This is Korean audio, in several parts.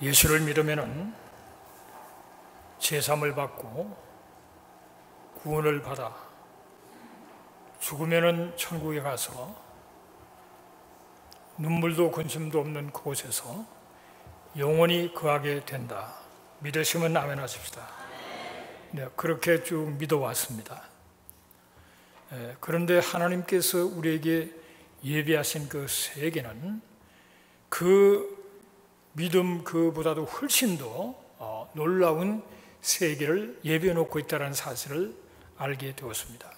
예수를 믿으면은 제삼을 받고 구원을 받아 죽으면은 천국에 가서 눈물도 근심도 없는 그곳에서 영원히 거하게 된다. 믿으시면 아멘 하십시다. 네, 그렇게 쭉 믿어왔습니다. 그런데 하나님께서 우리에게 예비하신 그 세계는 그 믿음 그보다도 훨씬 더 놀라운 세계를 예비해 놓고 있다는 사실을 알게 되었습니다.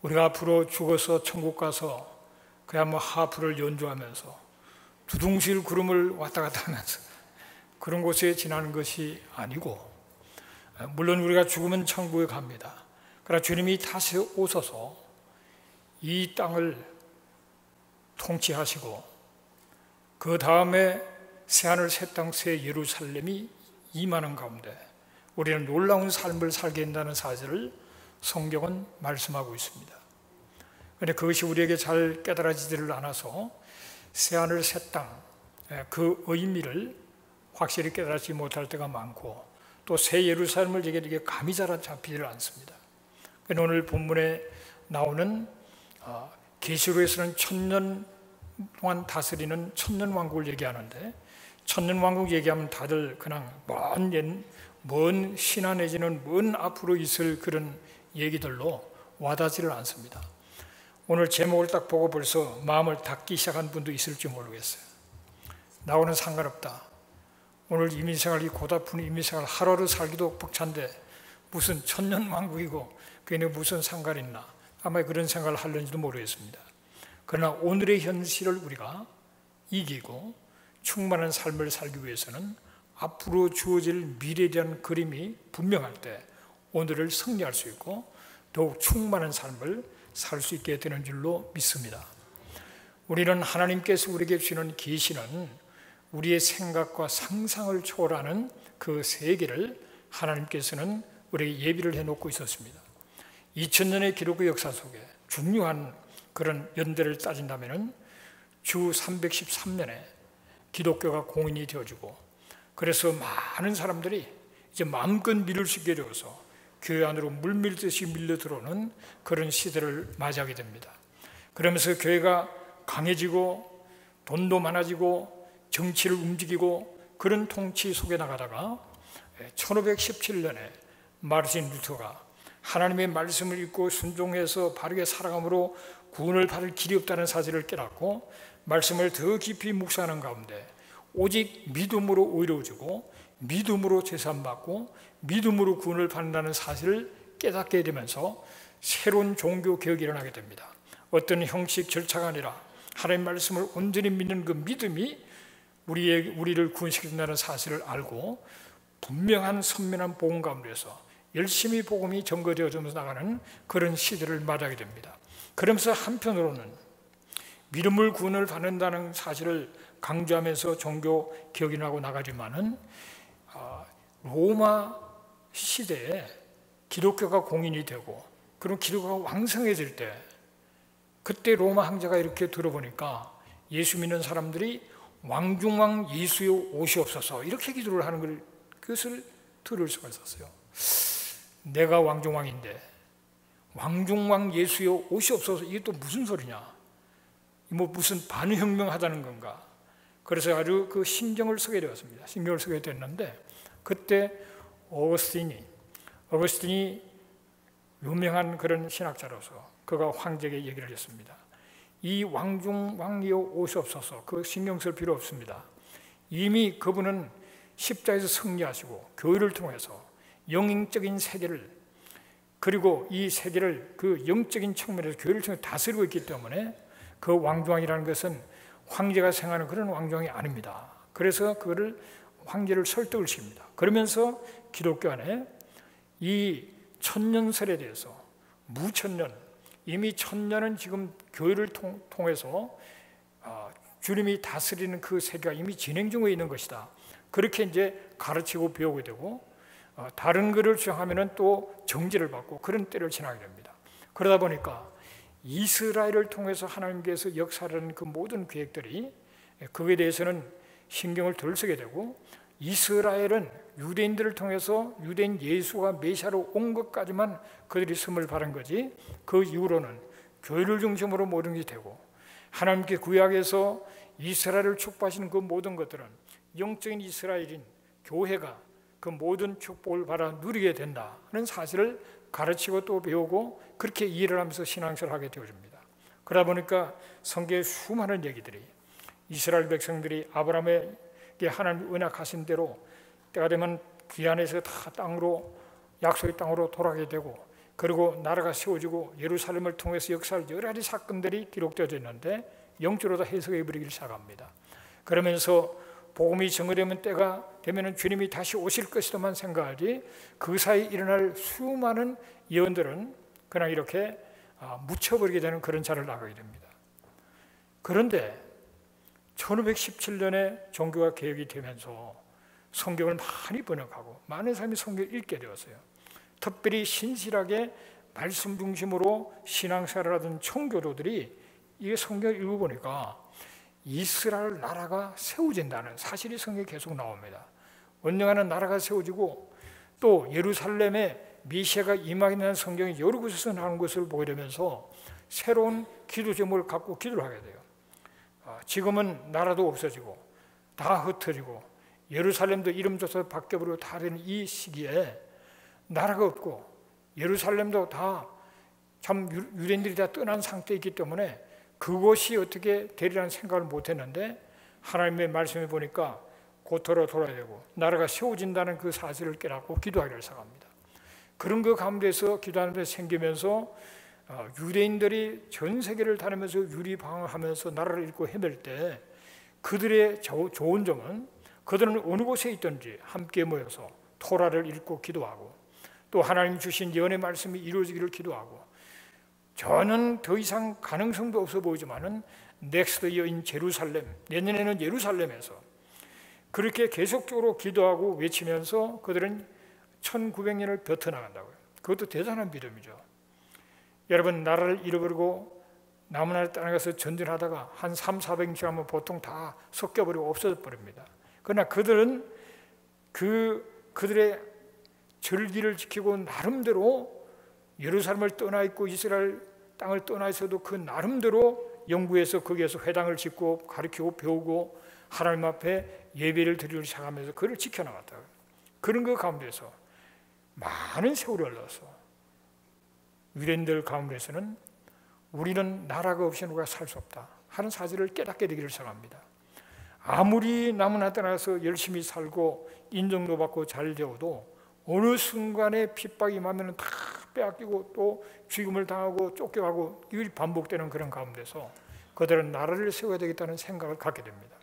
우리가 앞으로 죽어서 천국 가서 그야 하프를 연주하면서 두둥실 구름을 왔다 갔다 하면서 그런 곳에 지나는 것이 아니고, 물론 우리가 죽으면 천국에 갑니다. 그러나 주님이 다시 오셔서 이 땅을 통치하시고 그 다음에 새하늘 새 땅 새 예루살렘이 임하는 가운데 우리는 놀라운 삶을 살게 된다는 사실을 성경은 말씀하고 있습니다. 그런데 그것이 우리에게 잘 깨달아지지를 않아서 새하늘 새 땅 그 의미를 확실히 깨달지 못할 때가 많고, 또 새 예루살렘을 이게 감이 잘 잡히지를 않습니다. 그런데 오늘 본문에 나오는 계시록에서는 1000년 동안 다스리는 천년왕국을 얘기하는데, 천년왕국 얘기하면 다들 그냥 먼 신화 내지는 먼 앞으로 있을 그런 얘기들로 와닿지를 않습니다. 오늘 제목을 딱 보고 벌써 마음을 닫기 시작한 분도 있을지 모르겠어요. 나오는 상관없다. 오늘 이민생활, 이 고달픈 이민생활 하루하루 살기도 벅찬데 무슨 천년왕국이고 그게 무슨 상관이 있나, 아마 그런 생각을 하려는지도 모르겠습니다. 그러나 오늘의 현실을 우리가 이기고 충만한 삶을 살기 위해서는 앞으로 주어질 미래에 대한 그림이 분명할 때 오늘을 승리할 수 있고 더욱 충만한 삶을 살 수 있게 되는 줄로 믿습니다. 우리는 하나님께서 우리에게 주시는 계시는 우리의 생각과 상상을 초월하는 그 세계를 하나님께서는 우리에게 예비를 해놓고 있었습니다. 2000년의 기록의 역사 속에 중요한 그런 연대를 따진다면 주 313년에 기독교가 공인이 되어지고, 그래서 많은 사람들이 이제 마음껏 믿을 수 있게 되어서 교회 안으로 물밀듯이 밀려 들어오는 그런 시대를 맞이하게 됩니다. 그러면서 교회가 강해지고 돈도 많아지고 정치를 움직이고 그런 통치 속에 나가다가 1517년에 마르틴 루터가 하나님의 말씀을 읽고 순종해서 바르게 살아감으로 구원을 받을 길이 없다는 사실을 깨닫고 말씀을 더 깊이 묵상하는 가운데 오직 믿음으로 의로워지고 믿음으로 제사받고 믿음으로 구원을 받는다는 사실을 깨닫게 되면서 새로운 종교 개혁이 일어나게 됩니다. 어떤 형식 절차가 아니라 하나님의 말씀을 온전히 믿는 그 믿음이 우리를 구원시킨다는 사실을 알고 분명한 선명한 복음 가운데서 열심히 복음이 전거되어지면서 나가는 그런 시대를 맞이하게 됩니다. 그러면서 한편으로는 믿음을 구원을 받는다는 사실을 강조하면서 종교 개혁이 나고 나가지만은 로마 시대에 기독교가 공인이 되고 그런 기독교가 왕성해질 때, 그때 로마 황제가 이렇게 들어보니까 예수 믿는 사람들이 왕중왕 예수여 오시옵소서 이렇게 기도를 하는 걸, 그것을 들을 수가 있었어요. 내가 왕중왕인데 왕중왕 예수여 오시옵소서, 이게 또 무슨 소리냐, 무슨 반혁명 하자는 건가. 그래서 아주 그 신경을 쓰게 되었습니다. 신경을 쓰게 됐는데, 그때 어거스틴이 유명한 그런 신학자로서 그가 황제에게 얘기를 했습니다. 이 왕중왕이여 오시옵소서, 그 신경 쓸 필요 없습니다. 이미 그분은 십자에서 승리하시고 교회를 통해서 영적인 세계를, 그리고 이 세계를 그 영적인 측면에서 교회를 통해 다스리고 있기 때문에 그 왕중왕이라는 것은 황제가 생각하는 그런 왕중왕이 아닙니다. 그래서 그거를 황제를 설득을 시킵니다. 그러면서 기독교 안에 이 천년설에 대해서 무천년, 이미 천년은 지금 교회를 통해서 주님이 다스리는 그 세계가 이미 진행 중에 있는 것이다. 그렇게 이제 가르치고 배우게 되고, 다른 것을 주장하면 또 정죄를 받고 그런 때를 지나게 됩니다. 그러다 보니까 이스라엘을 통해서 하나님께서 역사하는 그 모든 계획들이, 그에 대해서는 신경을 덜 쓰게 되고, 이스라엘은 유대인들을 통해서 유대인 예수가 메시아로 온 것까지만 그들이 숨을 바른 거지, 그 이후로는 교회를 중심으로 모든 게 되고, 하나님께 구약에서 이스라엘을 축복하시는 그 모든 것들은 영적인 이스라엘인 교회가 그 모든 축복을 받아 누리게 된다는 사실을 가르치고 또 배우고 그렇게 이해를 하면서 신앙생활을 하게 되어집니다. 그러다 보니까 성경의 수많은 얘기들이 이스라엘 백성들이 아브라함에게 하나님 언약하신 대로 때가 되면 귀환에서 다 땅으로, 약속의 땅으로 돌아가게 되고, 그리고 나라가 세워지고 예루살렘을 통해서 역사할 여러 가지 사건들이 기록되어져 있는데 영적으로 다 해석해 버리기 시작합니다. 그러면서 복음이 정의되면 때가 되면 주님이 다시 오실 것이라만 생각하지, 그 사이 일어날 수많은 예언들은 그냥 이렇게 묻혀버리게 되는 그런 자를 나가게 됩니다. 그런데 1517년에 종교가 개혁이 되면서 성경을 많이 번역하고 많은 사람이 성경을 읽게 되었어요. 특별히 신실하게 말씀 중심으로 신앙생활을 하던 청교도들이 이 성경을 읽어보니까 이스라엘 나라가 세워진다는 사실이 성경에 계속 나옵니다. 언젠가는 나라가 세워지고 또 예루살렘에 메시아가 임하겠다는 성경이 여러 곳에서 나오는 것을 보게 되면서 새로운 기도 제목을 갖고 기도를 하게 돼요. 지금은 나라도 없어지고 다 흩어지고 예루살렘도 이름조차 바뀌어버리고 다 되는 이 시기에 나라가 없고 예루살렘도 다 참 유대인들이 다 떠난 상태에 있기 때문에 그곳이 어떻게 되리라는 생각을 못했는데, 하나님의 말씀을 보니까 고토로 돌아야 되고 나라가 세워진다는 그 사실을 깨닫고 기도하기를 시작합니다. 그런 그 가운데서 기도하는 데 생기면서 유대인들이 전 세계를 다니면서 유리방황하면서 나라를 잃고 헤맬 때 그들의 좋은 점은 그들은 어느 곳에 있든지 함께 모여서 토라를 읽고 기도하고 또 하나님 주신 예언의 말씀이 이루어지기를 기도하고, 저는 더 이상 가능성도 없어 보이지만은 넥스트 이어인 제루살렘, 내년에는 예루살렘에서 그렇게 계속적으로 기도하고 외치면서 그들은 1900년을 벼텨나간다고요. 그것도 대단한 믿음이죠. 여러분, 나라를 잃어버리고 남은 나라에 떠나가서 전쟁하다가 한 300-400년 지나면 보통 다 섞여버리고 없어져 버립니다. 그러나 그들은 그들의 절기를 지키고 나름대로 예루살렘을 떠나 있고 이스라엘 땅을 떠나 있어도 그 나름대로 영구에서 거기에서 회당을 짓고 가르치고 배우고 하나님 앞에 예배를 드리기 시작하면서 그를 지켜나갔다. 그런 그 가운데서 많은 세월이 흘러서 유대인들 가운데서는 우리는 나라가 없이는 우리가 살 수 없다 하는 사실을 깨닫게 되기를 시작합니다. 아무리 남은 떠나서 열심히 살고 인정도 받고 잘 되어도 어느 순간에 핍박이 임하면 다 빼앗기고 또 죽임을 당하고 쫓겨가고 이게 반복되는 그런 가운데서 그들은 나라를 세워야 되겠다는 생각을 갖게 됩니다.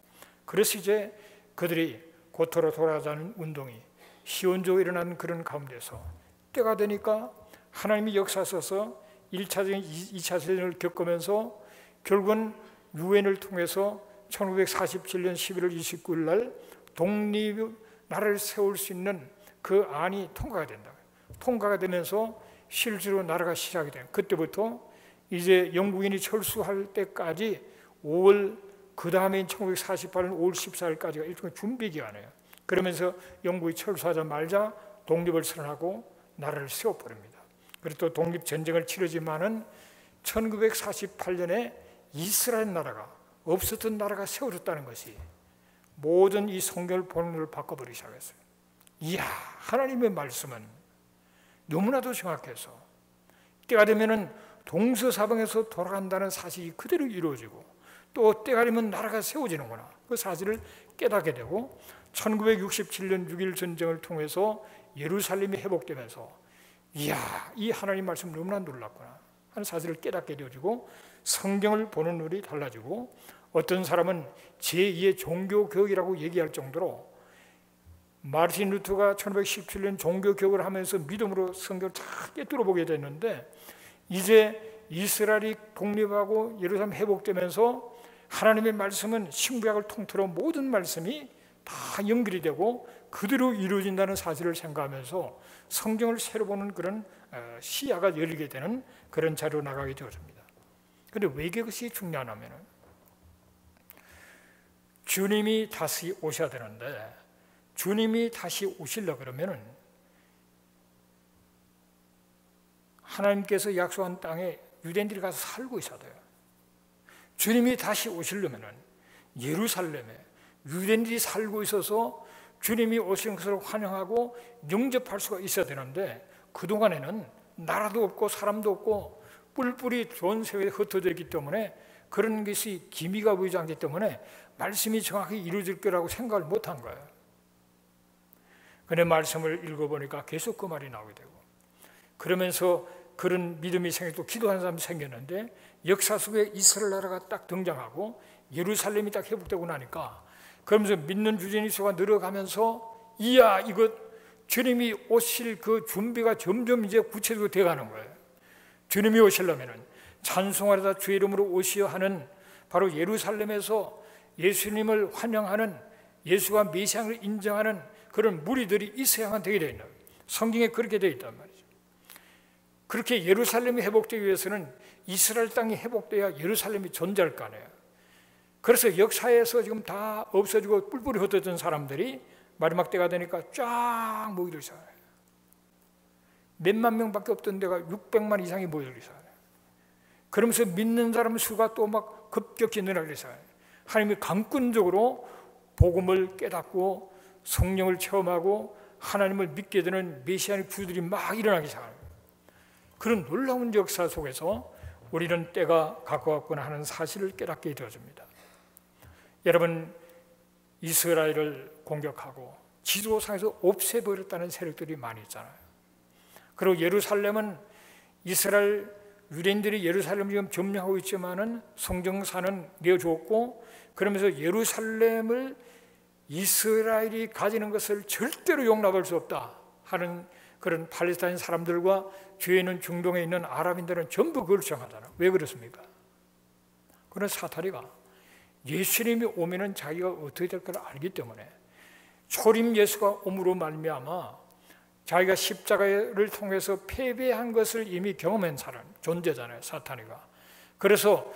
그래서 이제 그들이 고토로 돌아가자는 운동이 시온적으로 일어난 그런 가운데서 때가 되니까 하나님이 역사하셔서 1차적인 2차 세전을 겪으면서 결국은 유엔을 통해서 1947년 11월 29일 날 독립 나라를 세울 수 있는 그 안이 통과가 된다. 통과가 되면서 실제로 나라가 시작이 돼요. 그때부터 이제 영국인이 철수할 때까지 5월, 그 다음에 1948년 5월 14일까지가 일종의 준비 기간이에요. 그러면서 영국이 철수하자마자 독립을 선언하고 나라를 세워버립니다. 그리고 또 독립전쟁을 치르지만은 1948년에 이스라엘 나라가 없었던 나라가 세워졌다는 것이 모든 이 성경을 보는 걸 바꿔버리기 시작했어요. 이야, 하나님의 말씀은 너무나도 정확해서 때가 되면은 동서사방에서 돌아간다는 사실이 그대로 이루어지고 또 때가 되면 나라가 세워지는구나 그 사실을 깨닫게 되고 1967년 6.1 전쟁을 통해서 예루살렘이 회복되면서 이야, 이 하나님 말씀 너무나 놀랍구나 하는 사실을 깨닫게 되어지고 성경을 보는 눈이 달라지고 어떤 사람은 제2의 종교개혁이라고 얘기할 정도로 마르틴 루터가 1517년 종교개혁을 하면서 믿음으로 성경을 다 깨뚫어보게 됐는데 이제 이스라엘이 독립하고 예루살렘 회복되면서 하나님의 말씀은 신구약을 통틀어 모든 말씀이 다 연결이 되고 그대로 이루어진다는 사실을 생각하면서 성경을 새로 보는 그런 시야가 열리게 되는 그런 자리로 나가게 되어집니다. 그런데 왜 이것이 중요하냐면 주님이 다시 오셔야 되는데, 주님이 다시 오시려고 그러면은 하나님께서 약속한 땅에 유대인들이 가서 살고 있어야 돼요. 주님이 다시 오시려면은 예루살렘에 유대인들이 살고 있어서 주님이 오시는 것을 환영하고 영접할 수가 있어야 되는데, 그동안에는 나라도 없고 사람도 없고 뿔뿔이 전 세계에 흩어져 있기 때문에 그런 것이 기미가 보이지 않기 때문에 말씀이 정확히 이루어질 거라고 생각을 못한 거예요. 그런데 말씀을 읽어보니까 계속 그 말이 나오게 되고, 그러면서 그런 믿음이 생기고 기도하는 사람이 생겼는데, 역사 속에 이스라엘 나라가 딱 등장하고 예루살렘이 딱 회복되고 나니까, 그러면서 믿는 유대인이 수가 늘어가면서 이야, 이것 주님이 오실 그 준비가 점점 이제 구체적으로 되어가는 거예요. 주님이 오시려면은 찬송하리다 주의 이름으로 오시어 하는 바로 예루살렘에서 예수님을 환영하는, 예수가 메시아를 인정하는 그런 무리들이 있어야만 되게 되어 있는 거예요. 성경에 그렇게 되어 있단 말이죠. 그렇게 예루살렘이 회복되기 위해서는 이스라엘 땅이 회복돼야 예루살렘이 존재할 거 아니에요. 그래서 역사에서 지금 다 없어지고 뿔뿔이 흩어진 사람들이 마지막 때가 되니까 쫙 모이기 시작해요. 몇만 명밖에 없던 데가 600만 이상이 모이기 시작해요. 그러면서 믿는 사람 수가 또 막 급격히 늘어나기 시작해요. 하나님이 강권적으로 복음을 깨닫고 성령을 체험하고 하나님을 믿게 되는 메시아의 구주들이 막 일어나기 시작해요. 그런 놀라운 역사 속에서 우리는 때가 가까웠구나 하는 사실을 깨닫게 되어집니다. 여러분, 이스라엘을 공격하고 지도상에서 없애버렸다는 세력들이 많이 있잖아요. 그리고 예루살렘은 이스라엘 유대인들이 예루살렘을 지금 점령하고 있지만은 성경사는 내어주었고, 그러면서 예루살렘을 이스라엘이 가지는 것을 절대로 용납할 수 없다 하는 그런 팔레스타인 사람들과 주위에 있는 중동에 있는 아랍인들은 전부 그걸 주장하잖아요. 왜 그렇습니까? 그런 사탄이가 예수님이 오면은 자기가 어떻게 될 걸 알기 때문에, 초림 예수가 옴으로 말미암아 자기가 십자가를 통해서 패배한 것을 이미 경험한 사람 존재잖아요, 사탄이가. 그래서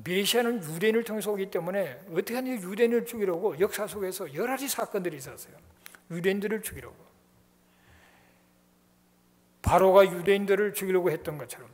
메시아는 유대인을 통해서 오기 때문에 어떻게 하는지 유대인을 죽이려고 역사 속에서 여러 가지 사건들이 있었어요. 유대인들을 죽이려고, 바로가 유대인들을 죽이려고 했던 것처럼,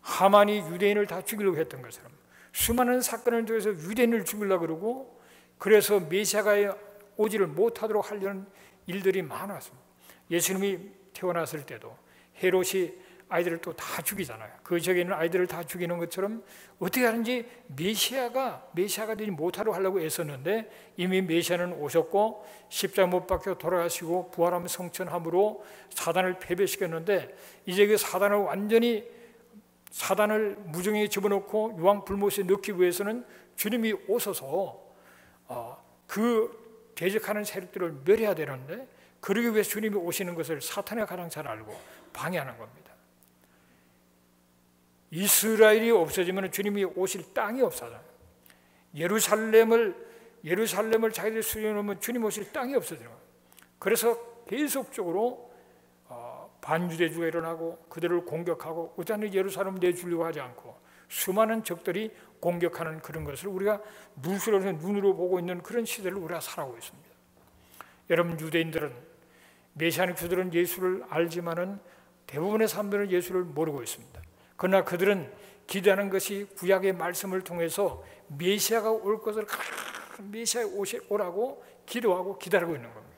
하만이 유대인을 다 죽이려고 했던 것처럼 수많은 사건을 통해서 유대인을 죽이려고 그러고, 그래서 메시아가 오지를 못하도록 하려는 일들이 많았습니다. 예수님이 태어났을 때도 헤롯이 아이들을 또 다 죽이잖아요. 그 지역에 있는 아이들을 다 죽이는 것처럼 어떻게 하는지 메시아가 되지 못하도록 하려고 애썼는데, 이미 메시아는 오셨고 십자가 못 박혀 돌아가시고 부활하며 성천함으로 사단을 패배시켰는데, 이제 그 사단을 완전히 무정에 집어넣고 유황 불못에 넣기 위해서는 주님이 오셔서 그 대적하는 세력들을 멸해야 되는데, 그러기 위해서 주님이 오시는 것을 사탄이 가장 잘 알고 방해하는 겁니다. 이스라엘이 없어지면 주님이 오실 땅이 없어져요. 예루살렘을 자기들이 수용하면 주님 오실 땅이 없어져요. 그래서 계속적으로 반유대주가 일어나고 그들을 공격하고 어쩌면 예루살렘 내주려고 하지 않고 수많은 적들이 공격하는 그런 것을 우리가 눈으로 보고 있는 그런 시대를 우리가 살아오고 있습니다. 여러분, 유대인들은, 메시아의 주들은 예수를 알지만은 대부분의 사람들은 예수를 모르고 있습니다. 그러나 그들은 기대하는 것이 구약의 말씀을 통해서 메시아가 올 것을, 메시아 오라고 기도하고 기다리고 있는 겁니다.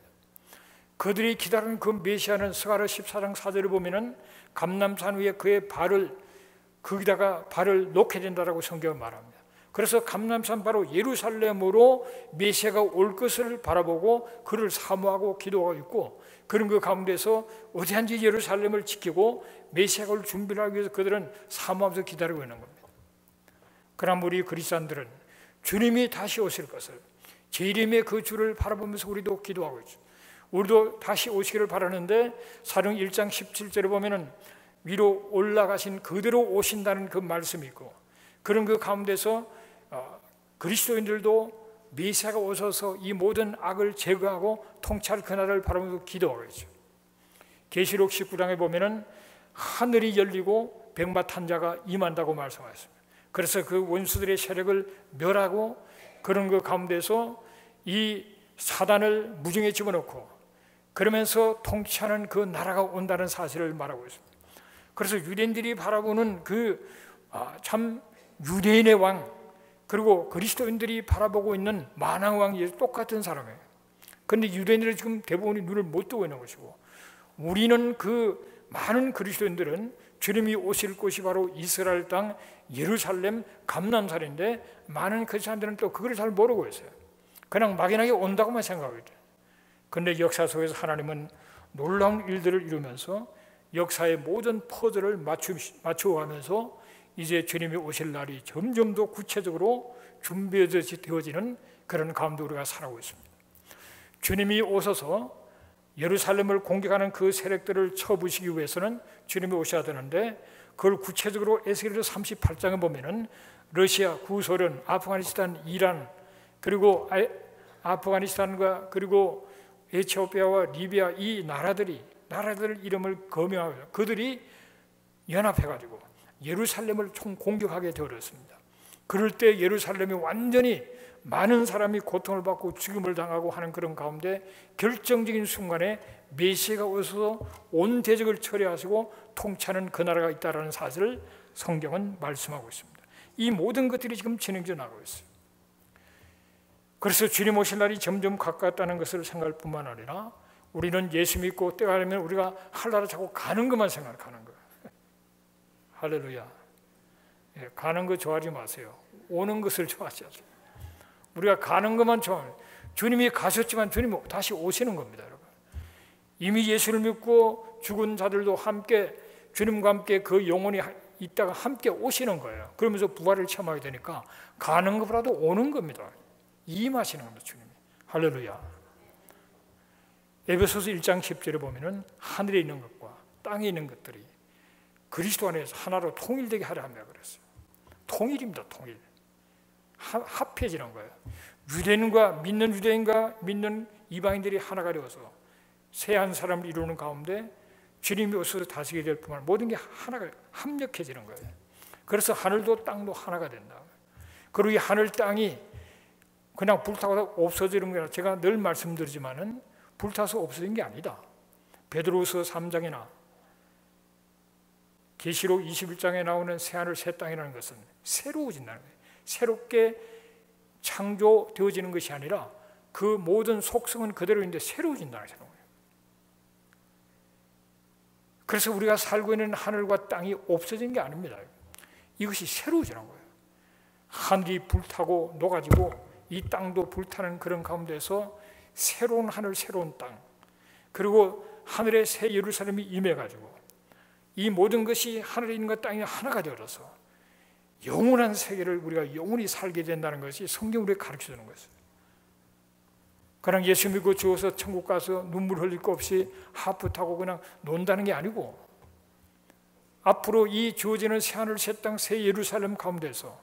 그들이 기다리는 그 메시아는 스가랴 14장 4절을 보면은 감람산 위에 그의 거기다가 발을 놓게 된다라고 성경은 말합니다. 그래서 감람산 바로 예루살렘으로 메시아가 올 것을 바라보고 그를 사모하고 기도하고 있고, 그런 그 가운데서 어디한지 예루살렘을 지키고 메시아가 올 준비를 하기 위해서 그들은 사모하면서 기다리고 있는 겁니다. 그러나 우리 그리스도인들은 주님이 다시 오실 것을, 재림의 그 주를 바라보면서 우리도 기도하고 있죠. 우리도 다시 오시기를 바라는데, 사도행 1장 17절에 보면은 위로 올라가신 그대로 오신다는 그 말씀이 있고, 그런 그 가운데서 그리스도인들도 메시아가 오셔서 이 모든 악을 제거하고 통치할 그날을 바라보면서 기도하고 있죠. 계시록 19장에 보면은 하늘이 열리고 백마탄 자가 임한다고 말씀하셨습니다. 그래서 그 원수들의 세력을 멸하고 그런 그 가운데서 이 사단을 무정에 집어넣고 그러면서 통치하는 그 나라가 온다는 사실을 말하고 있습니다. 그래서 유대인들이 바라보는 참 유대인의 왕, 그리고 그리스도인들이 바라보고 있는 만왕 왕이 똑같은 사람이에요. 그런데 유대인들은 지금 대부분이 눈을 못 뜨고 있는 것이고, 우리는 그 많은 그리스도인들은 주님이 오실 곳이 바로 이스라엘 땅 예루살렘 감람산인데, 많은 그 사람들은 또 그걸 잘 모르고 있어요. 그냥 막연하게 온다고만 생각하고 있어요. 그런데 역사 속에서 하나님은 놀라운 일들을 이루면서 역사의 모든 퍼즐을 맞추어가면서 이제 주님이 오실 날이 점점 더 구체적으로 준비되어지는 그런 가운데 우리가 살아가고 있습니다. 주님이 오셔서 예루살렘을 공격하는 그 세력들을 쳐부시기 위해서는 주님이 오셔야 되는데, 그걸 구체적으로 에스겔서 38장에 보면은 러시아, 구소련, 아프가니스탄, 이란, 그리고 아프가니스탄과 그리고 에티오피아와 리비아, 이 나라들 이름을 거명하고 그들이 연합해가지고 예루살렘을 총 공격하게 되었습니다. 그럴 때 예루살렘이 완전히 많은 사람이 고통을 받고 죽임을 당하고 하는 그런 가운데 결정적인 순간에 메시아가 오셔서 온 대적을 처리하시고 통치하는 그 나라가 있다는 사실을 성경은 말씀하고 있습니다. 이 모든 것들이 지금 진행되어 나가고 있어요. 그래서 주님 오실 날이 점점 가까웠다는 것을 생각할 뿐만 아니라, 우리는 예수 믿고 때가 되면 우리가 할 나라 자꾸 가는 것만 생각하는 거예요. 할렐루야. 가는 거 좋아하지 마세요. 오는 것을 좋아하셔야죠. 우리가 가는 것만 좋아해요. 주님이 가셨지만 주님이 다시 오시는 겁니다, 여러분. 이미 예수를 믿고 죽은 자들도 함께 주님과 함께 그 영혼이 있다가 함께 오시는 거예요. 그러면서 부활을 체험하게 되니까 가는 것보다도 오는 겁니다. 임하시는 겁니다, 주님이. 할렐루야. 에베소서 1장 10절에 보면은 하늘에 있는 것과 땅에 있는 것들이 그리스도 안에서 하나로 통일되게 하려 합니다. 그랬어요. 통일입니다, 통일. 합해지는 거예요. 믿는 유대인과 믿는 이방인들이 하나가 되어서 새 한 사람을 이루는 가운데 주님이 오셔서 다스리게 될 뿐만 아니라 모든 게 하나가 합력해지는 거예요. 그래서 하늘도 땅도 하나가 된다. 그리고 이 하늘 땅이 그냥 불타고 없어지는 게 아니라, 제가 늘 말씀드리지만은 불타서 없어진 게 아니다. 베드로후서 3장이나 계시록 21장에 나오는 새하늘 새 땅이라는 것은 새로워진다는 거예요. 새롭게 창조되어지는 것이 아니라 그 모든 속성은 그대로인데 새로워진다는 거예요. 그래서 우리가 살고 있는 하늘과 땅이 없어진 게 아닙니다. 이것이 새로워지는 거예요. 하늘이 불타고 녹아지고 이 땅도 불타는 그런 가운데서 새로운 하늘, 새로운 땅, 그리고 하늘의 새 예루살렘이 임해가지고 이 모든 것이 하늘에 있는 것, 땅이 하나가 되어서 영원한 세계를 우리가 영원히 살게 된다는 것이 성경 우리에게 가르쳐주는 것이에요. 그냥 예수 믿고 죽어서 천국 가서 눈물 흘릴 거 없이 하프 타고 그냥 논다는 게 아니고, 앞으로 이 주어지는 새하늘, 새 땅, 새 예루살렘 가운데서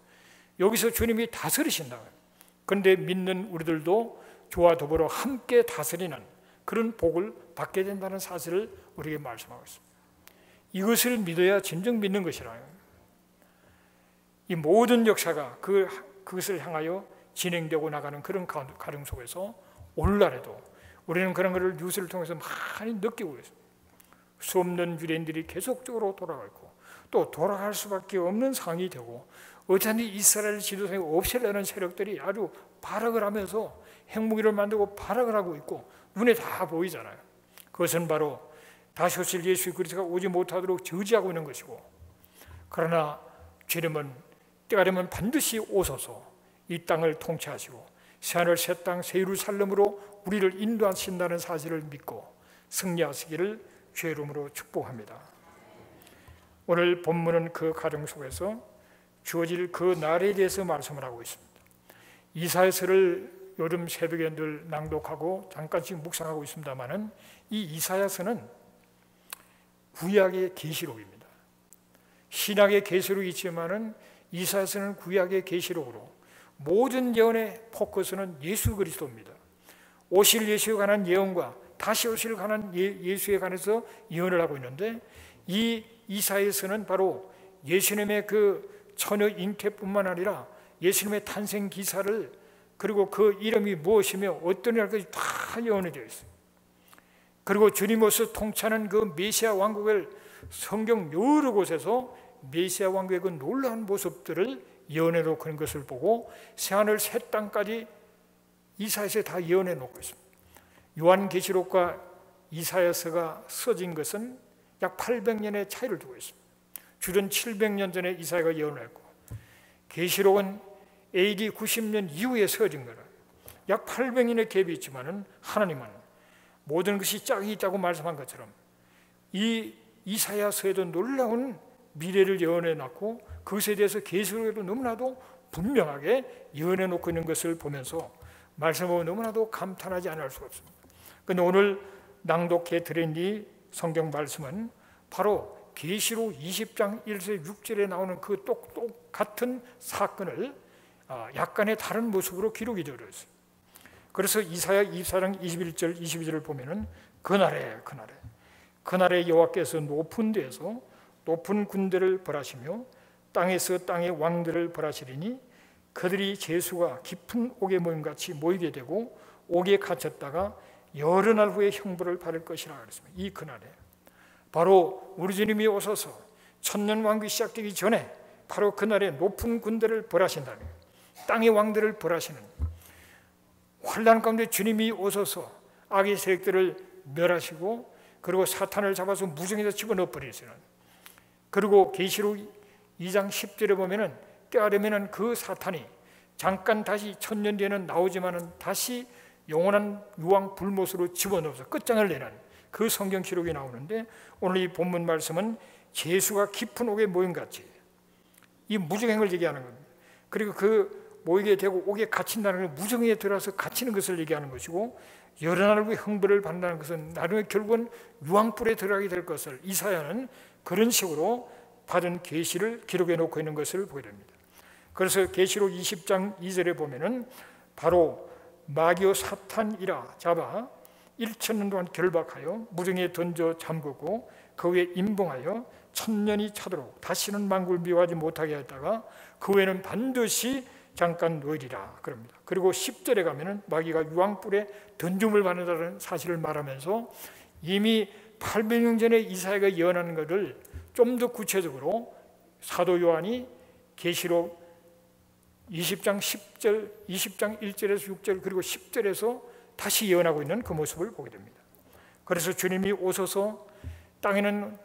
여기서 주님이 다스리신다. 그런데 믿는 우리들도 주와 더불어 함께 다스리는 그런 복을 받게 된다는 사실을 우리에게 말씀하고 있습니다. 이것을 믿어야 진정 믿는 것이라요. 이 모든 역사가 그것을 향하여 진행되고 나가는 그런 가정 속에서 오늘날에도 우리는 그런 것을 뉴스를 통해서 많이 느끼고 있습니다. 수없는 유대인들이 계속적으로 돌아가 있고 또 돌아갈 수밖에 없는 상황이 되고, 어차피 이스라엘 지도상에 없애려는 세력들이 아주 발악을 하면서 핵무기를 만들고 발악을 하고 있고 눈에 다 보이잖아요. 그것은 바로 다시 오실 예수 그리스도가 오지 못하도록 저지하고 있는 것이고, 그러나 주님은 때가 되면 반드시 오셔서 이 땅을 통치하시고 새하늘 새 땅 새 예루살렘으로 우리를 인도하신다는 사실을 믿고 승리하시기를 주의 이름으로 축복합니다. 오늘 본문은 그 가정 속에서 주어질 그 날에 대해서 말씀을 하고 있습니다. 이사야서를 요즘 새벽에 늘 낭독하고 잠깐씩 묵상하고 있습니다만은, 이 이사야서는 구약의 계시록입니다. 신약의 계시록이 있지만은 이사야서는 구약의 계시록으로 모든 예언의 포커스는 예수 그리스도입니다. 오실 예수에 관한 예언과 다시 오실 관한 예수에 관해서 예언을 하고 있는데, 이 이사야서는 바로 예수님의 그 처녀 잉태뿐만 아니라 예수님의 탄생 기사를 그리고 그 이름이 무엇이며 어떤 일까지 다 예언이 되어 있어요. 그리고 주님으로서 통치하는 그 메시아 왕국을 성경 여러 곳에서 메시아 왕국의 그 놀라운 모습들을 예언해 놓고 있는 것을 보고 새하늘 새 땅까지 이사야서에 다 예언해 놓고 있습니다. 요한계시록과 이사야서가 써진 것은 약 800년의 차이를 두고 있습니다. 주전 700년 전에 이사야가 예언을 했고 계시록은 AD 90년 이후에 써진 거라 약 800년의 갭이 있지만은 하나님은 모든 것이 짝이 있다고 말씀한 것처럼 이 이사야서에도 놀라운 미래를 예언해 놨고 그것에 대해서 계시록에도 너무나도 분명하게 예언해 놓고 있는 것을 보면서 말씀을 보면 너무나도 감탄하지 않을 수가 없습니다. 그런데 오늘 낭독해 드린 이 성경 말씀은 바로 계시록 20장 1절 6절에 나오는 그 똑같은 사건을 약간의 다른 모습으로 기록이 되어 있어요. 그래서 이사야 24장 21절 22절을 보면은 그날에 여호와께서 높은 데에서 높은 군대를 벌하시며 땅에서 땅의 왕들을 벌하시리니 그들이 제수가 깊은 옥에 모임같이 모이게 되고 옥에 갇혔다가 여러 날 후에 형벌을 받을 것이라 그랬습니다. 이 그날에 바로 우리 주님이 오셔서 천년 왕국이 시작되기 전에 바로 그날에 높은 군대를 벌하신다는 거예요. 땅의 왕들을 벌하시는 환난 가운데 주님이 오셔서 악의 세력들을 멸하시고 그리고 사탄을 잡아서 무정에서 집어넣어 버리시는 그리고 계시록 2장 10절에 보면은 때가 되면은 그 사탄이 잠깐 다시 천년 뒤에는 나오지만은 다시 영원한 유황 불못으로 집어넣어서 끝장을 내는 그 성경 기록이 나오는데 오늘 이 본문 말씀은 제수가 깊은 옥에 모임같이 이 무정행을 얘기하는 겁니다. 그리고 그 모이게 되고 옥에 갇힌다는 건 무정에 들어서 갇히는 것을 얘기하는 것이고 여러 날 후에 형벌을 받는다는 것은 나중에 결국은 유황불에 들어가게 될 것을 이사야는 그런 식으로 받은 계시를 기록해 놓고 있는 것을 보게 됩니다. 그래서 계시록 20장 2절에 보면은 바로 마귀와 사탄이라 잡아 1,000년 동안 결박하여 무정에 던져 잠그고 그 후에 임봉하여 1000년이 차도록 다시는 만국을 미워하지 못하게 했다가 그 후에는 반드시 잠깐 놓이리라 그럽니다. 그리고 10절에 가면은 마귀가 유황불에 던짐을 받는다는 사실을 말하면서 이미 800년 전에 이사야가 예언하는 것을 좀 더 구체적으로 사도 요한이 계시록 20장 10절, 20장 1절에서 6절 그리고 10절에서 다시 예언하고 있는 그 모습을 보게 됩니다. 그래서 주님이 오셔서 땅에는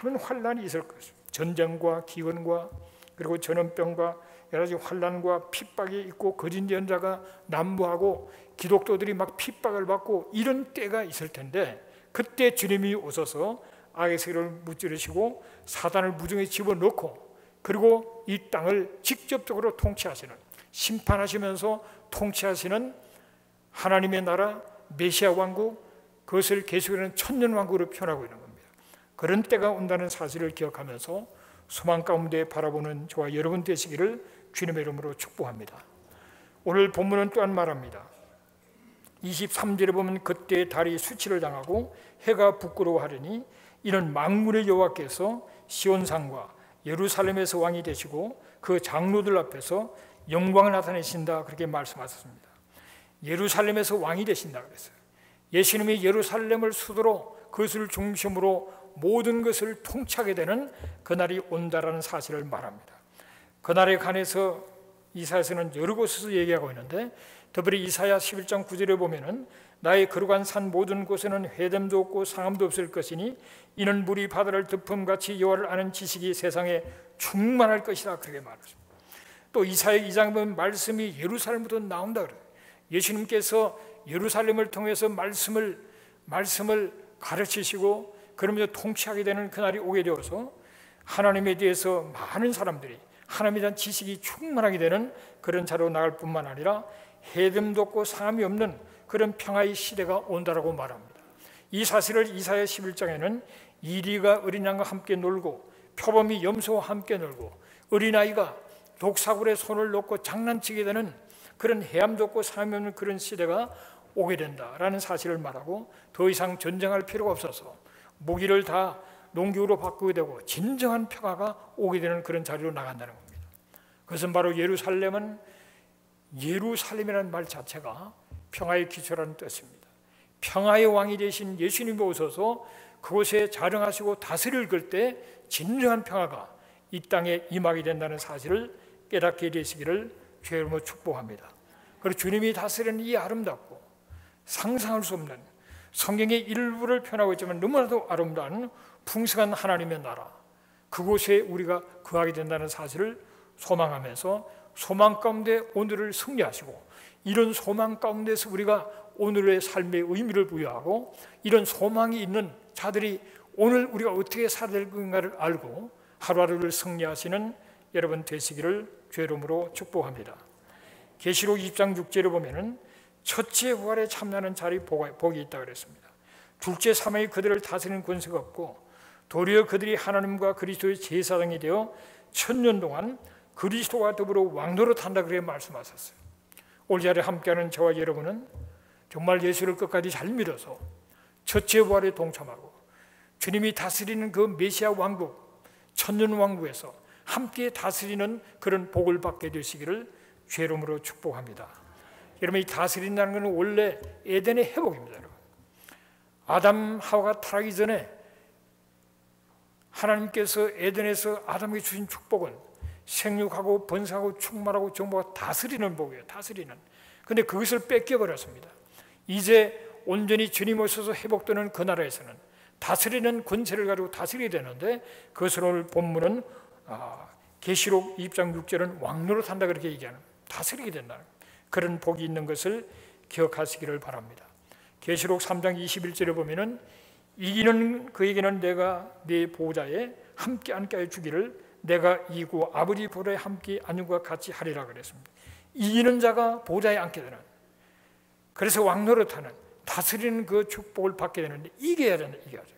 많은 환난이 있을 것입니다. 전쟁과 기근과 그리고 전염병과 여러 가지 환난과 핍박이 있고 거짓 예언자가 난무하고 기독교들이 막 핍박을 받고 이런 때가 있을 텐데 그때 주님이 오셔서 악의 세력을 무찌르시고 사단을 무정에 집어넣고 그리고 이 땅을 직접적으로 통치하시는 심판하시면서 통치하시는 하나님의 나라 메시아 왕국 그것을 계속하는 천년 왕국으로 표현하고 있는 겁니다. 그런 때가 온다는 사실을 기억하면서 소망 가운데 바라보는 저와 여러분 되시기를 주님의 이름으로 축복합니다. 오늘 본문은 또한 말합니다. 23절에 보면 그때 달이 수치를 당하고 해가 부끄러워하리니 이는 만군의 여호와께서 시온산과 예루살렘에서 왕이 되시고 그 장로들 앞에서 영광을 나타내신다 그렇게 말씀하셨습니다. 예루살렘에서 왕이 되신다 그랬어요. 예수님이 예루살렘을 수도로 그것을 중심으로 모든 것을 통치하게 되는 그날이 온다라는 사실을 말합니다. 그날에 관해서 이사야서는 여러 곳에서 얘기하고 있는데 특별히 이사야 11장 9절에 보면은 나의 거룩한 산 모든 곳에는 회됨도 없고 상함도 없을 것이니 이는 물이 바다를 덮음같이 여호와를 아는 지식이 세상에 충만할 것이라 그렇게 말했습니다. 또 이사야 2장에 보면 말씀이 예루살렘부터 나온다 그래요. 예수님께서 예루살렘을 통해서 말씀을 가르치시고 그러면서 통치하게 되는 그날이 오게 되어서 하나님에 대해서 많은 사람들이 하나님에 대한 지식이 충만하게 되는 그런 자로 나갈 뿐만 아니라 해됨도 없고 상함이 없는 그런 평화의 시대가 온다라고 말합니다. 이 사실을 이사야 11장에는 이리가 어린 양과 함께 놀고 표범이 염소와 함께 놀고 어린아이가 독사굴에 손을 놓고 장난치게 되는 그런 해함도 없고 상함이 없는 그런 시대가 오게 된다라는 사실을 말하고 더 이상 전쟁할 필요가 없어서 무기를 다 농기구로 바꾸게 되고 진정한 평화가 오게 되는 그런 자리로 나간다는 겁니다. 그것은 바로 예루살렘은 예루살렘이라는 말 자체가 평화의 기초라는 뜻입니다. 평화의 왕이 되신 예수님이 오셔서 그곳에 자정하시고 다스릴 때 진정한 평화가 이 땅에 임하게 된다는 사실을 깨닫게 되시기를 주의 이름으로 축복합니다. 그리고 주님이 다스리는 이 아름답고 상상할 수 없는 성경의 일부를 표현하고 있지만 너무나도 아름다운 풍성한 하나님의 나라, 그곳에 우리가 거하게 된다는 사실을 소망하면서 소망 가운데 오늘을 승리하시고, 이런 소망 가운데서 우리가 오늘의 삶의 의미를 부여하고 이런 소망이 있는 자들이 오늘 우리가 어떻게 살아야 될 건가를 알고 하루하루를 승리하시는 여러분 되시기를 주의 이름으로 축복합니다. 계시록 20장 6절에 보면은 첫째 부활에 참여하는 자리 복이 있다고 그랬습니다. 둘째 사망이 그들을 다스리는 권세가 없고 도리어 그들이 하나님과 그리스도의 제사장이 되어 1000년 동안 그리스도와 더불어 왕노릇한다, 그렇게 말씀하셨어요. 오늘 자리에 함께하는 저와 여러분은 정말 예수를 끝까지 잘 믿어서 첫째 부활에 동참하고 주님이 다스리는 그 메시아 왕국, 천년 왕국에서 함께 다스리는 그런 복을 받게 되시기를 주의 이름으로 축복합니다. 여러분, 이 다스린다는 것은 원래 에덴의 회복입니다. 여러분, 아담 하와가 타락하기 전에 하나님께서 에덴에서 아담에게 주신 축복은 생육하고 번성하고 충만하고 정복하고 다스리는 복이에요. 다스리는. 그런데 그것을 뺏겨버렸습니다. 이제 온전히 주님 오셔서 회복되는 그 나라에서는 다스리는 권세를 가지고 다스리게 되는데, 그것을 오늘 본문은 계시록 20장 6절은 왕노릇한다 그렇게 얘기하는, 다스리게 된다는 그런 복이 있는 것을 기억하시기를 바랍니다. 계시록 3장 21절에 보면은 이기는 그에게는 내가 네 보좌에 함께 앉게 해 주기를 내가 이고 아버지 보좌에 함께 앉은 것과 같이 하리라 그랬습니다. 이기는 자가 보좌에 앉게 되는, 그래서 왕노릇하는, 다스리는 그 축복을 받게 되는데 이겨야 된다. 이겨야죠.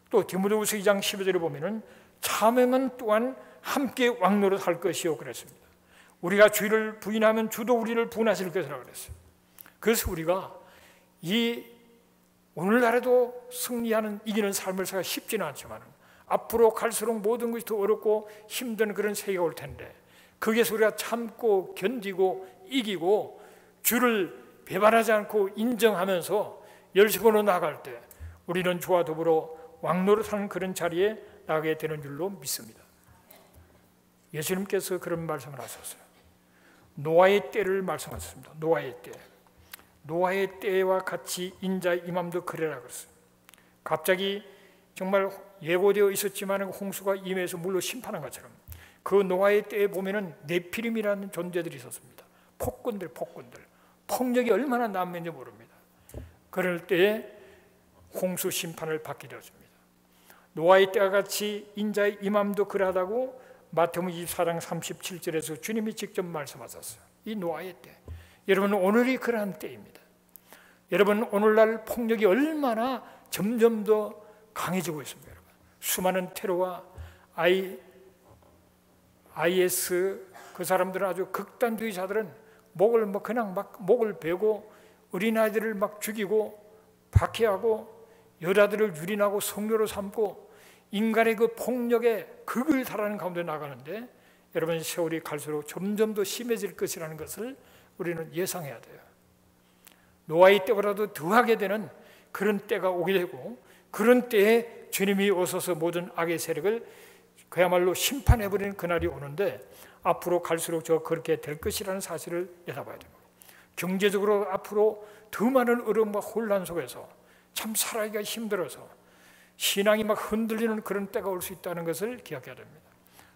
또 디모데후서 2장 12절에 보면은 참으면 또한 함께 왕노릇할 것이요 그랬습니다. 우리가 주를 부인하면 주도 우리를 부인하실 것이라고 그랬어요. 그래서 우리가 이 오늘날에도 승리하는, 이기는 삶을 살기가 쉽지는 않지만 앞으로 갈수록 모든 것이 더 어렵고 힘든 그런 세계가 올 텐데, 거기에서 우리가 참고 견디고 이기고 주를 배반하지 않고 인정하면서 열심으로 나아갈 때 우리는 주와 더불어 왕노릇하는 그런 자리에 나가게 되는 줄로 믿습니다. 예수님께서 그런 말씀을 하셨어요. 노아의 때를 말씀하셨습니다. 노아의 때, 노아의 때와 같이 인자의 임함도 그래라 그랬어요. 갑자기 정말 예고되어 있었지만 홍수가 임해서 물로 심판한 것처럼 그 노아의 때에 보면은 네피림이라는 존재들이 있었습니다. 폭군들, 폭력이 얼마나 남는지 모릅니다. 그럴 때에 홍수 심판을 받게 되었습니다. 노아의 때와 같이 인자의 임함도 그러하다고 마태복음 24장 37절에서 주님이 직접 말씀하셨어요. 이 노아의 때, 여러분 오늘이 그러한 때입니다. 여러분 오늘날 폭력이 얼마나 점점 더 강해지고 있습니다. 여러분, 수많은 테러와 IS 그 사람들은, 아주 극단주의자들은 목을 그냥 목을 베고 어린아이들을 죽이고 박해하고 여자들을 유린하고 성녀로 삼고 인간의 그 폭력의 극을 달하는 가운데 나가는데, 여러분 세월이 갈수록 점점 더 심해질 것이라는 것을 우리는 예상해야 돼요. 노아의 때보다도 더하게 되는 그런 때가 오게 되고, 그런 때에 주님이 오셔서 모든 악의 세력을 그야말로 심판해버리는 그날이 오는데, 앞으로 갈수록 그렇게 될 것이라는 사실을 내다봐야 됩니다. 경제적으로 앞으로 더 많은 어려움과 혼란 속에서 참 살아가기가 힘들어서 신앙이 흔들리는 그런 때가 올 수 있다는 것을 기억해야 됩니다.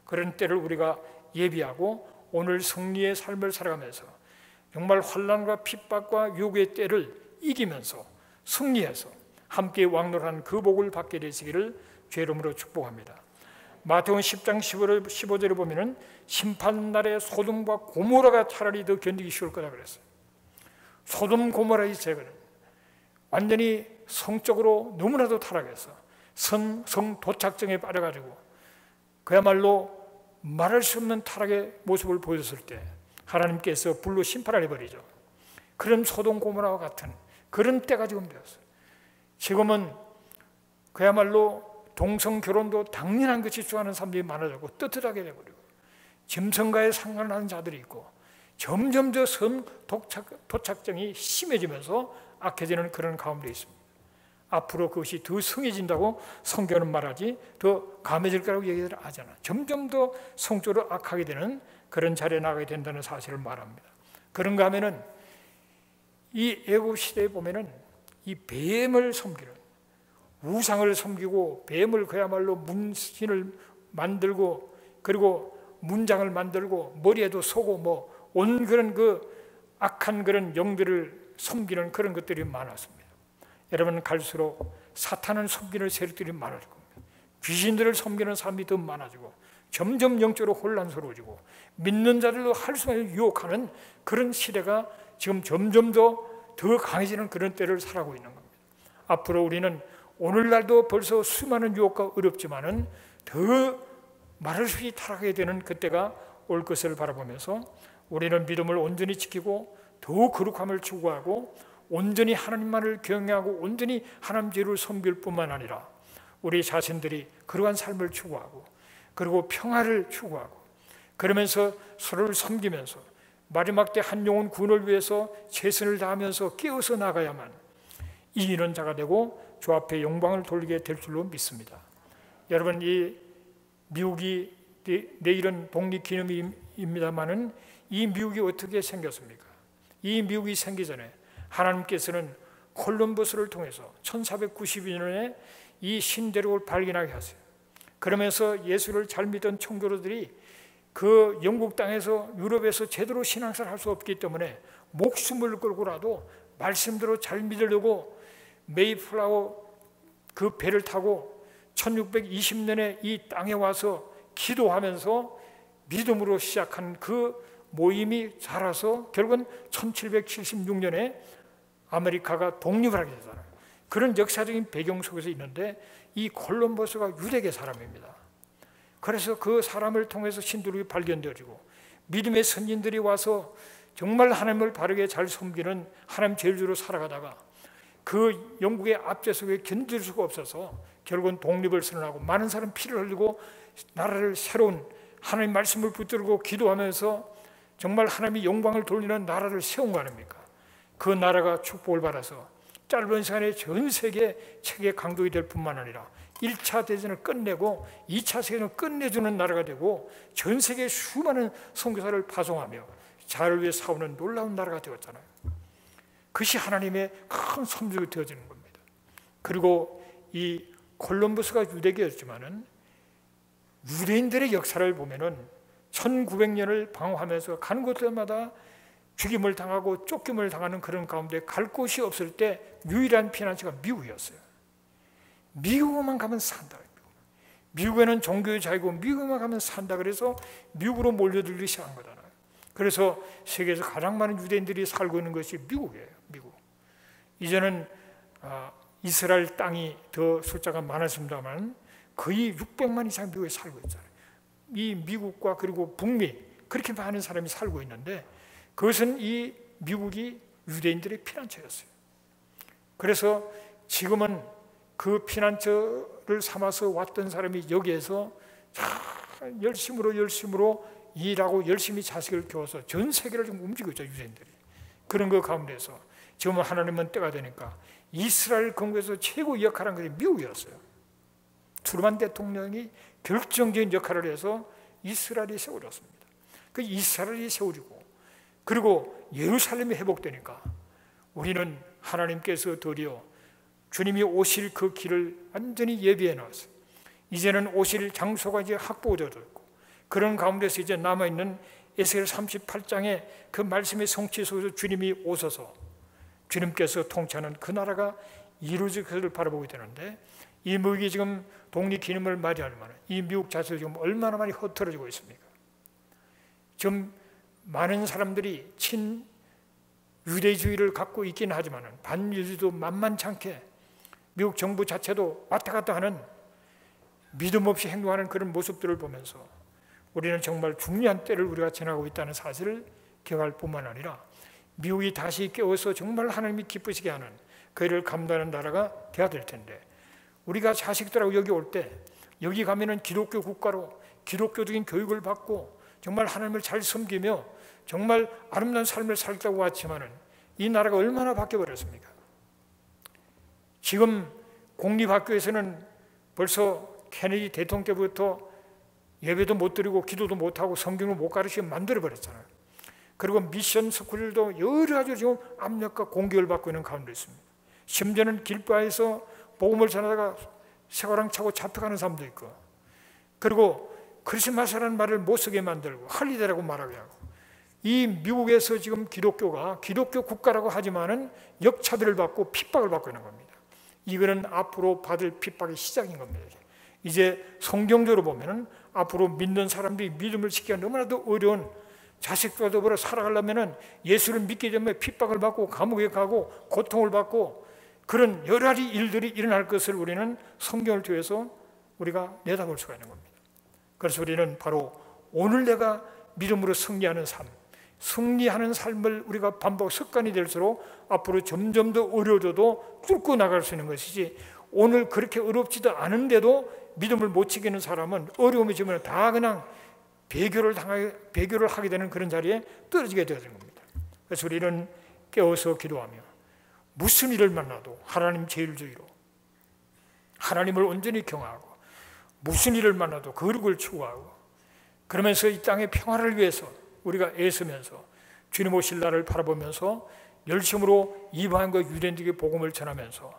그런 때를 우리가 예비하고 오늘 승리의 삶을 살아가면서 정말 환난과 핍박과 유혹의 때를 이기면서 승리해서 함께 왕노릇하는 그 복을 받게 되시기를 주의 이름으로 축복합니다. 마태복음 10장 15절에 보면은 심판날에 소돔과 고모라가 차라리 더 견디기 쉬울 거다 그랬어요. 소돔 고모라의 죄는 완전히 성적으로 너무나도 타락해서 성 도착증에 빠져가지고 그야말로 말할 수 없는 타락의 모습을 보였을 때 하나님께서 불로 심판을 해버리죠. 그런 소돔 고모라와 같은 그런 때가 지금 되었어요. 지금은 그야말로 동성 결혼도 당연한 것이 좋아하는 사람들이 많아졌고 떳떳하게 되버리고 짐승과의 상관을 하는 자들이 있고 점점 더 섬 도착증이 심해지면서 악해지는 그런 가운데 있습니다. 앞으로 그것이 더 성해진다고 성경은 말하지 더 감해질 거라고 얘기를 하잖아. 점점 더 성적으로 악하게 되는 그런 자리에 나가게 된다는 사실을 말합니다. 그런가 하면은 이 애굽 시대에 보면은 이 뱀을 섬기는, 우상을 섬기고 뱀을 그야말로 문신을 만들고 그리고 문장을 만들고 머리에도 쏘고 뭐 온 그런 그 악한 그런 영들을 섬기는 그런 것들이 많았습니다. 여러분, 갈수록 사탄을 섬기는 세력들이 많아질 겁니다. 귀신들을 섬기는 사람이 더 많아지고 점점 영적으로 혼란스러워지고 믿는 자들도 할 수만 유혹하는 그런 시대가 지금 점점 더 강해지는 그런 때를 살아가고 있는 겁니다. 앞으로 우리는 오늘날도 벌써 수많은 유혹과 어렵지만은 더 말할 수 없이 타락하게 되는 그때가 올 것을 바라보면서 우리는 믿음을 온전히 지키고 더 거룩함을 추구하고 온전히 하나님만을 경외하고 온전히 하나님 죄를 섬길 뿐만 아니라 우리 자신들이 그러한 삶을 추구하고 그리고 평화를 추구하고 그러면서 서로를 섬기면서 마지막 때 한 영혼 구원을 위해서 최선을 다하면서 끼어서 나가야만 이기는 자가 되고 주 앞에 영광을 돌리게 될 줄로 믿습니다. 여러분, 이 미국이 내일은 독립기념일입니다마는 이 미국이 어떻게 생겼습니까? 이 미국이 생기기 전에 하나님께서는 콜럼버스를 통해서 1492년에 이 신대륙을 발견하게 하세요. 그러면서 예수를 잘 믿던 청교도들이 그 영국 땅에서 유럽에서 제대로 신앙생활을 할 수 없기 때문에 목숨을 걸고라도 말씀대로 잘 믿으려고 메이플라워 그 배를 타고 1620년에 이 땅에 와서 기도하면서 믿음으로 시작한 그 모임이 자라서 결국은 1776년에 아메리카가 독립을 하게 되잖아요. 그런 역사적인 배경 속에서 있는데 이 콜럼버스가 유대계 사람입니다. 그래서 그 사람을 통해서 신대륙이 발견되어지고 믿음의 선진들이 와서 정말 하나님을 바르게 잘 섬기는 하나님 제일주로 살아가다가 그 영국의 압제 속에 견딜 수가 없어서 결국은 독립을 선언하고 많은 사람 피를 흘리고 나라를 새로운 하나님 말씀을 붙들고 기도하면서 정말 하나님이 영광을 돌리는 나라를 세운 거 아닙니까? 그 나라가 축복을 받아서 짧은 시간에 전 세계 체계 강국이 될 뿐만 아니라 1차 대전을 끝내고 2차 세계를 끝내주는 나라가 되고 전 세계에 수많은 선교사를 파송하며 자유를 위해 싸우는 놀라운 나라가 되었잖아요. 그것이 하나님의 큰 섭리가 되어지는 겁니다. 그리고 이 콜럼버스가 유대교였지만은 유대인들의 역사를 보면은 1900년을 방황하면서 가는 곳마다 죽임을 당하고 쫓김을 당하는 그런 가운데 갈 곳이 없을 때 유일한 피난처가 미국이었어요. 미국만 가면 산다. 미국에는 종교의 자유고 미국만 가면 산다. 그래서 미국으로 몰려들기 시작한 거잖아요. 그래서 세계에서 가장 많은 유대인들이 살고 있는 것이 미국이에요. 미국. 이제는 이스라엘 땅이 더 숫자가 많았습니다만 거의 600만 이상 미국에 살고 있잖아요. 이 미국과 그리고 북미 그렇게 많은 사람이 살고 있는데 그것은 이 미국이 유대인들의 피난처였어요. 그래서 지금은 그 피난처를 삼아서 왔던 사람이 여기에서 열심으로 일하고 열심히 자식을 키워서 전 세계를 좀 움직이고 있죠, 유대인들이. 그런 것 가운데서 지금은 하나님은 때가 되니까 이스라엘 건국에서 최고 역할을 한 것이 미국이었어요. 트루만 대통령이 결정적인 역할을 해서 이스라엘이 세워졌습니다. 그 이스라엘이 세워지고 그리고 예루살렘이 회복되니까 우리는 하나님께서 드디어 주님이 오실 그 길을 완전히 예비해 놨어요. 이제는 오실 장소가 이제 확보되어져 있고 그런 가운데서 이제 남아있는 에스겔 38장의 그 말씀의 성취 속에서 주님이 오셔서 주님께서 통치하는 그 나라가 이루어질 것을 바라보게 되는데 이 미국이 지금 독립기념을 맞이하려면 이 미국 자체가 지금 얼마나 많이 흐트러지고 있습니까? 지금 많은 사람들이 친유대주의를 갖고 있긴 하지만 반유대도 만만찮게 미국 정부 자체도 왔다 갔다 하는 믿음 없이 행동하는 그런 모습들을 보면서 우리는 정말 중요한 때를 우리가 지나고 있다는 사실을 기억할 뿐만 아니라 미국이 다시 깨어서 정말 하나님이 기쁘시게 하는 그 일을 감당하는 나라가 돼야 될 텐데 우리가 자식들하고 여기 올 때 여기 가면은 기독교 국가로 기독교적인 교육을 받고 정말 하나님을 잘 섬기며 정말 아름다운 삶을 살다고 왔지만은 이 나라가 얼마나 바뀌어버렸습니까? 지금 공립학교에서는 벌써 케네디 대통령 때부터 예배도 못 드리고 기도도 못하고 성경을 못 가르치게 만들어버렸잖아요. 그리고 미션 스쿨도 여러 가지 지금 압력과 공격을 받고 있는 가운데 있습니다. 심지어는 길바에서 복음을 전하다가 쇠고랑 차고 잡혀가는 사람도 있고, 그리고 크리스마스라는 말을 못 쓰게 만들고 할리데이라고 말하게 하고, 이 미국에서 지금 기독교가 기독교 국가라고 하지만은 역차별을 받고 핍박을 받고 있는 겁니다. 이거는 앞으로 받을 핍박의 시작인 겁니다. 이제 성경적으로 보면은 앞으로 믿는 사람들이 믿음을 지키기가 너무나도 어려운, 자식과 더불어 살아가려면은 예수를 믿게 되면 핍박을 받고 감옥에 가고 고통을 받고 그런 여러 가지 일들이 일어날 것을 우리는 성경을 통해서 우리가 내다볼 수가 있는 겁니다. 그래서 우리는 바로 오늘 내가 믿음으로 승리하는 삶, 승리하는 삶을 우리가 반복 습관이 될수록 앞으로 점점 더 어려워져도 뚫고 나갈 수 있는 것이지, 오늘 그렇게 어렵지도 않은데도 믿음을 못 지키는 사람은 어려움이 지면 다 그냥 배교를 하게 되는 그런 자리에 떨어지게 되는 겁니다. 그래서 우리는 깨어서 기도하며 무슨 일을 만나도 하나님 제일주의로 하나님을 온전히 경외하고, 무슨 일을 만나도 거룩을 추구하고, 그러면서 이 땅의 평화를 위해서 우리가 애쓰면서 주님 오실 날을 바라보면서 열심으로 이방인과 유대인들에게 복음을 전하면서,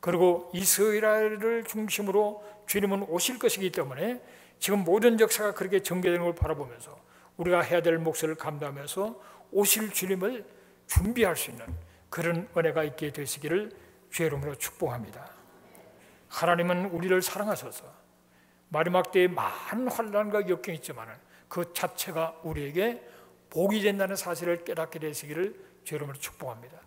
그리고 이스라엘을 중심으로 주님은 오실 것이기 때문에 지금 모든 역사가 그렇게 전개되는 걸 바라보면서 우리가 해야 될 몫을 감당하면서 오실 주님을 준비할 수 있는 그런 은혜가 있게 되시기를 주의 이름으로 축복합니다. 하나님은 우리를 사랑하셔서 마지막 때에 많은 환난과 역경이 있지만 그 자체가 우리에게 복이 된다는 사실을 깨닫게 되시기를 주의 이름으로 축복합니다.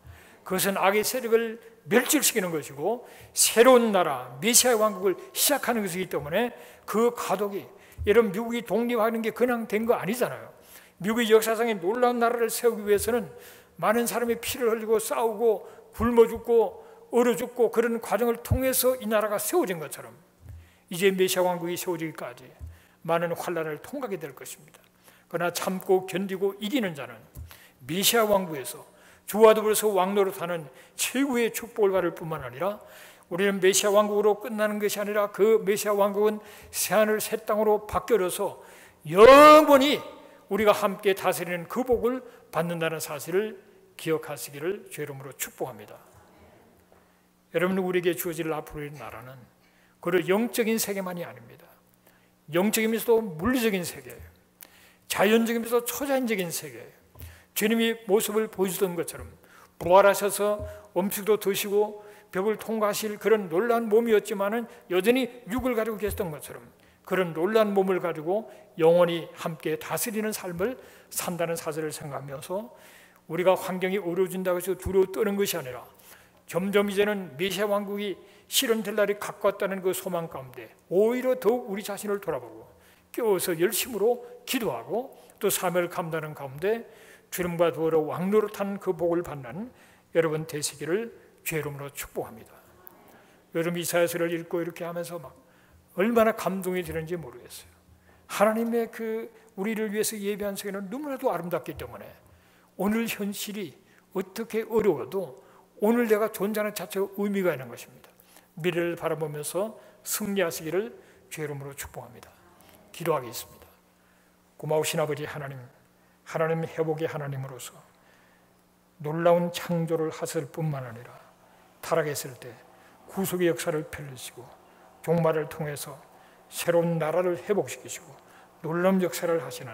그것은 악의 세력을 멸절시키는 것이고 새로운 나라 메시아의 왕국을 시작하는 것이기 때문에 그 가독이, 여러분 미국이 독립하는 게 그냥 된 거 아니잖아요. 미국의 역사상에 놀라운 나라를 세우기 위해서는 많은 사람이 피를 흘리고 싸우고 굶어 죽고 얼어 죽고 그런 과정을 통해서 이 나라가 세워진 것처럼 이제 메시아 왕국이 세워지기까지 많은 환난을 통과하게 될 것입니다. 그러나 참고 견디고 이기는 자는 메시아 왕국에서 주와 더불어서 왕노릇하는 최고의 축복을 받을 뿐만 아니라, 우리는 메시아 왕국으로 끝나는 것이 아니라 그 메시아 왕국은 새하늘 새 땅으로 바뀌어서 영원히 우리가 함께 다스리는 그 복을 받는다는 사실을 기억하시기를 주의 이름으로 축복합니다. 여러분, 우리에게 주어질 앞으로의 나라는 그런 영적인 세계만이 아닙니다. 영적이면서도 물리적인 세계예요. 자연적이면서 초자연적인 세계예요. 주님이 모습을 보여주던 것처럼 부활하셔서 음식도 드시고 벽을 통과하실 그런 놀라운 몸이었지만은 여전히 육을 가지고 계셨던 것처럼 그런 놀라운 몸을 가지고 영원히 함께 다스리는 삶을 산다는 사실을 생각하면서 우리가 환경이 어려워진다고 해서 두려워 떠는 것이 아니라 점점 이제는 메시아 왕국이 실현될 날이 가까웠다는 그 소망 가운데 오히려 더욱 우리 자신을 돌아보고 깨워서 열심으로 기도하고 또 사명을 감당하는 가운데 주님과 더불어 왕노릇한 그 복을 받는 여러분 되시기를 주의 이름으로 축복합니다. 요즘 이사야서를 읽고 이렇게 하면서 막 얼마나 감동이 되는지 모르겠어요. 하나님의 그 우리를 위해서 예비한 세계는 너무나도 아름답기 때문에 오늘 현실이 어떻게 어려워도 오늘 내가 존재하는 자체가 의미가 있는 것입니다. 미래를 바라보면서 승리하시기를 주의 이름으로 축복합니다. 기도하겠습니다. 고마우신 아버지 하나님, 하나님 회복의 하나님으로서 놀라운 창조를 하실 뿐만 아니라 타락했을 때 구속의 역사를 펼치시고 종말을 통해서 새로운 나라를 회복시키시고 놀라운 역사를 하시는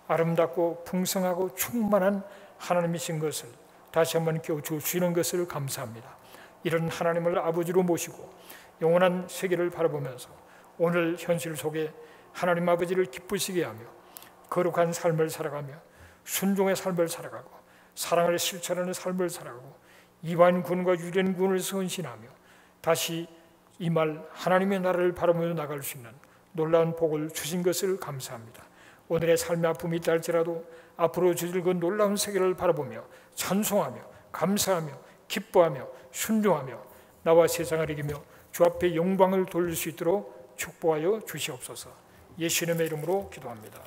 아름답고 풍성하고 충만한 하나님이신 것을 다시 한번 깨워주시는 것을 감사합니다. 이런 하나님을 아버지로 모시고 영원한 세계를 바라보면서 오늘 현실 속에 하나님 아버지를 기쁘시게 하며 거룩한 삶을 살아가며 순종의 삶을 살아가고 사랑을 실천하는 삶을 살아가고 이방인군과 유대인군을 선신하며 다시 이 말 하나님의 나라를 바라보며 나갈 수 있는 놀라운 복을 주신 것을 감사합니다. 오늘의 삶의 아픔이 있다 할지라도 앞으로 주실 그 놀라운 세계를 바라보며 찬송하며 감사하며 기뻐하며 순종하며 나와 세상을 이기며 주 앞에 영광을 돌릴 수 있도록 축복하여 주시옵소서. 예수님의 이름으로 기도합니다.